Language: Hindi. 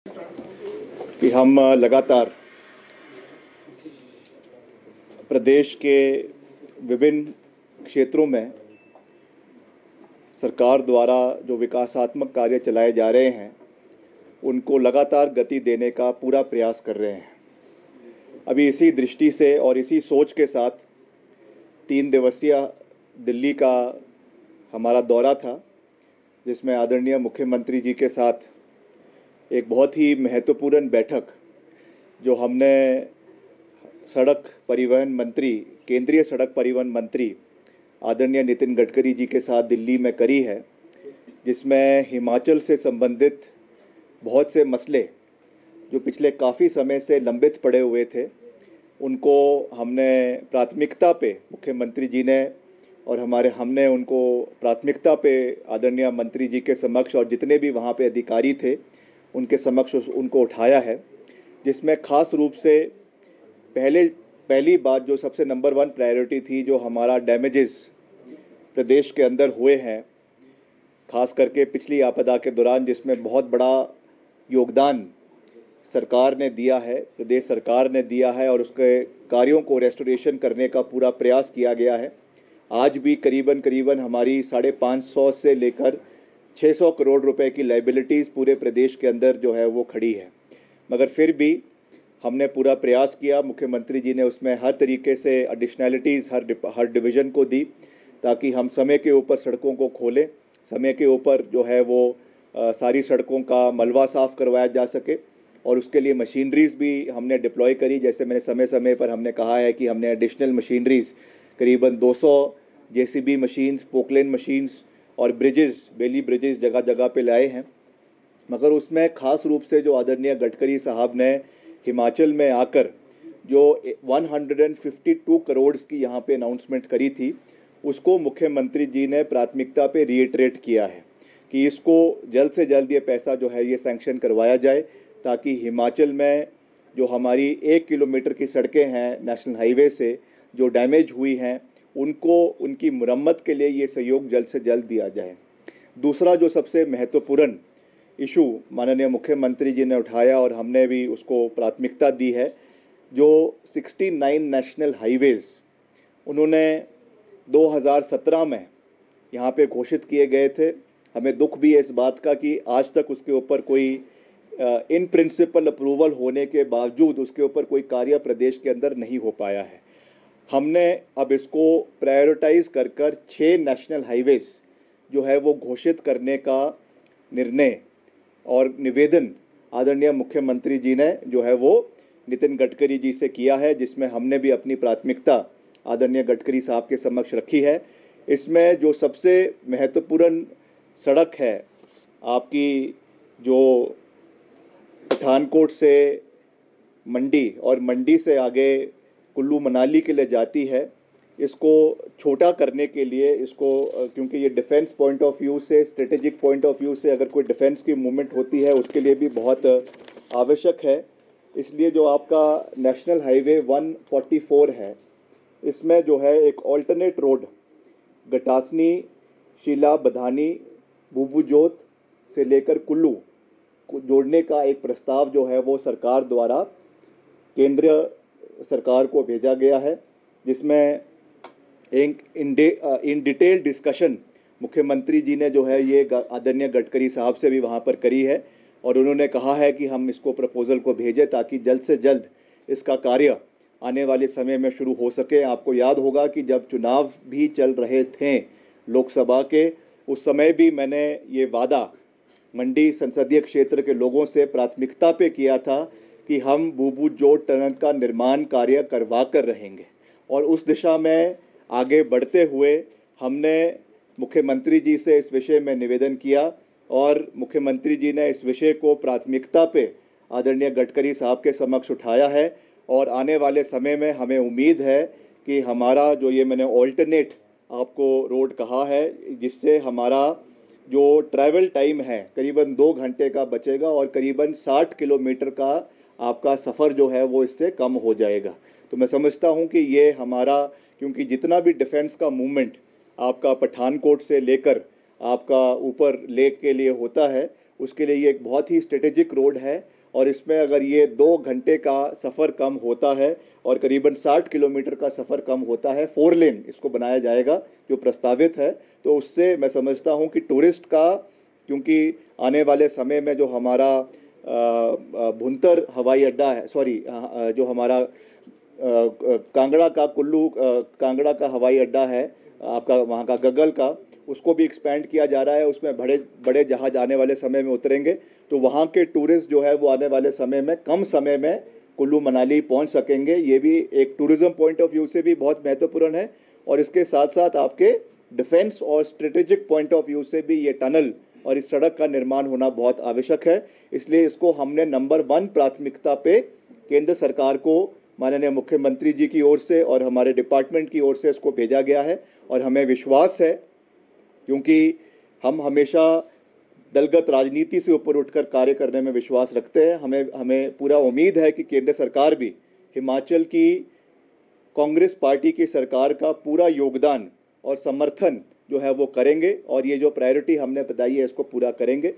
कि हम लगातार प्रदेश के विभिन्न क्षेत्रों में सरकार द्वारा जो विकासात्मक कार्य चलाए जा रहे हैं उनको लगातार गति देने का पूरा प्रयास कर रहे हैं। अभी इसी दृष्टि से और इसी सोच के साथ 3 दिवसीय दिल्ली का हमारा दौरा था, जिसमें आदरणीय मुख्यमंत्री जी के साथ एक बहुत ही महत्वपूर्ण बैठक जो हमने केंद्रीय सड़क परिवहन मंत्री आदरणीय नितिन गडकरी जी के साथ दिल्ली में करी है, जिसमें हिमाचल से संबंधित बहुत से मसले जो पिछले काफ़ी समय से लंबित पड़े हुए थे उनको हमने प्राथमिकता पे मुख्यमंत्री जी ने और हमने उनको प्राथमिकता पे आदरणीय मंत्री जी के समक्ष और जितने भी वहाँ पे अधिकारी थे उनके समक्ष उनको उठाया है, जिसमें ख़ास रूप से पहली बात जो सबसे नंबर 1 प्रायोरिटी थी, जो हमारा डैमेजेस प्रदेश के अंदर हुए हैं, ख़ास करके पिछली आपदा के दौरान, जिसमें बहुत बड़ा योगदान सरकार ने दिया है, प्रदेश सरकार ने दिया है और उसके कार्यों को रेस्टोरेशन करने का पूरा प्रयास किया गया है। आज भी करीबन हमारी 550 से लेकर 600 करोड़ रुपए की लाइबिलिटीज़ पूरे प्रदेश के अंदर जो है वो खड़ी है, मगर फिर भी हमने पूरा प्रयास किया। मुख्यमंत्री जी ने उसमें हर तरीके से एडिशनैलिटीज़ हर डिवीज़न को दी ताकि हम समय के ऊपर सड़कों को खोलें, समय के ऊपर जो है वो सारी सड़कों का मलबा साफ़ करवाया जा सके और उसके लिए मशीनरीज़ भी हमने डिप्लॉय करी। जैसे मैंने समय समय पर हमने कहा है कि हमने एडिशनल मशीनरीज़ करीबन 200 जेसीबी मशीन्स, पोकलेन मशीन्स और बेली ब्रिजेस जगह जगह पे लाए हैं। मगर उसमें ख़ास रूप से जो आदरणीय गडकरी साहब ने हिमाचल में आकर जो 152 करोड़ की यहाँ पे अनाउंसमेंट करी थी, उसको मुख्यमंत्री जी ने प्राथमिकता पे रीइटरेट किया है कि इसको जल्द से जल्द ये पैसा जो है ये सैंक्शन करवाया जाए, ताकि हिमाचल में जो हमारी 1 किलोमीटर की सड़कें हैं नेशनल हाईवे से जो डैमेज हुई हैं उनकी मुरम्मत के लिए ये सहयोग जल्द से जल्द दिया जाए। दूसरा जो सबसे महत्वपूर्ण इशू माननीय मुख्यमंत्री जी ने उठाया और हमने भी उसको प्राथमिकता दी है, जो 69 नेशनल हाईवेज़ उन्होंने 2017 में यहाँ पे घोषित किए गए थे। हमें दुख भी है इस बात का कि आज तक उसके ऊपर कोई इन प्रिंसिपल अप्रूवल होने के बावजूद उसके ऊपर कोई कार्य प्रदेश के अंदर नहीं हो पाया है। हमने अब इसको प्रायोरिटाइज़ कर 6 नेशनल हाईवेज़ जो है वो घोषित करने का निर्णय और निवेदन आदरणीय मुख्यमंत्री जी ने जो है वो नितिन गडकरी जी से किया है, जिसमें हमने भी अपनी प्राथमिकता आदरणीय गडकरी साहब के समक्ष रखी है। इसमें जो सबसे महत्वपूर्ण सड़क है आपकी, जो पठानकोट से मंडी और मंडी से आगे कुल्लू मनाली के लिए जाती है, इसको छोटा करने के लिए क्योंकि ये डिफेंस पॉइंट ऑफ व्यू से, स्ट्रेटेजिक पॉइंट ऑफ व्यू से अगर कोई डिफेंस की मूवमेंट होती है उसके लिए भी बहुत आवश्यक है। इसलिए जो आपका नेशनल हाईवे 144 है, इसमें जो है एक ऑल्टरनेट रोड गटासनी, शीला, बधानी, बुबूजोत से लेकर कुल्लू को जोड़ने का एक प्रस्ताव जो है वो सरकार द्वारा केंद्रीय सरकार को भेजा गया है, जिसमें एक इन डिटेल डिस्कशन मुख्यमंत्री जी ने जो है ये आदरणीय गडकरी साहब से भी वहाँ पर करी है और उन्होंने कहा है कि हम इसको प्रपोज़ल को भेजें ताकि जल्द से जल्द इसका कार्य आने वाले समय में शुरू हो सके। आपको याद होगा कि जब चुनाव भी चल रहे थे लोकसभा के, उस समय भी मैंने ये वादा मंडी संसदीय क्षेत्र के लोगों से प्राथमिकता पे किया था कि हम बुबूजोत टनल का निर्माण कार्य करवा कर रहेंगे और उस दिशा में आगे बढ़ते हुए हमने मुख्यमंत्री जी से इस विषय में निवेदन किया और मुख्यमंत्री जी ने इस विषय को प्राथमिकता पे आदरणीय गडकरी साहब के समक्ष उठाया है और आने वाले समय में हमें उम्मीद है कि हमारा जो ये मैंने ऑल्टरनेट आपको रोड कहा है, जिससे हमारा जो ट्रैवल टाइम है करीबन 2 घंटे का बचेगा और करीबन 60 किलोमीटर का आपका सफ़र जो है वो इससे कम हो जाएगा। तो मैं समझता हूँ कि ये हमारा, क्योंकि जितना भी डिफेंस का मूवमेंट आपका पठानकोट से लेकर आपका ऊपर लेक के लिए होता है, उसके लिए ये एक बहुत ही स्ट्रेटेजिक रोड है और इसमें अगर ये 2 घंटे का सफ़र कम होता है और करीबन 60 किलोमीटर का सफ़र कम होता है, 4 लेन इसको बनाया जाएगा जो प्रस्तावित है, तो उससे मैं समझता हूँ कि टूरिस्ट का, क्योंकि आने वाले समय में जो हमारा भुंतर हवाई अड्डा है, जो हमारा कांगड़ा का कांगड़ा का हवाई अड्डा है आपका, वहाँ का गगल का, उसको भी एक्सपेंड किया जा रहा है। उसमें बड़े बड़े जहाज आने वाले समय में उतरेंगे, तो वहाँ के टूरिस्ट जो है वो आने वाले समय में कम समय में कुल्लू मनाली पहुँच सकेंगे। ये भी एक टूरिज़्म पॉइंट ऑफ व्यू से भी बहुत महत्वपूर्ण है और इसके साथ साथ आपके डिफेंस और स्ट्रेटेजिक पॉइंट ऑफ व्यू से भी ये टनल और इस सड़क का निर्माण होना बहुत आवश्यक है। इसलिए इसको हमने नंबर 1 प्राथमिकता पे केंद्र सरकार को माननीय मुख्यमंत्री जी की ओर से और हमारे डिपार्टमेंट की ओर से इसको भेजा गया है और हमें विश्वास है, क्योंकि हम हमेशा दलगत राजनीति से ऊपर उठकर कार्य करने में विश्वास रखते हैं। हमें पूरा उम्मीद है कि केंद्र सरकार भी हिमाचल की कांग्रेस पार्टी की सरकार का पूरा योगदान और समर्थन जो है वो करेंगे और ये जो प्रायोरिटी हमने बताई है इसको पूरा करेंगे।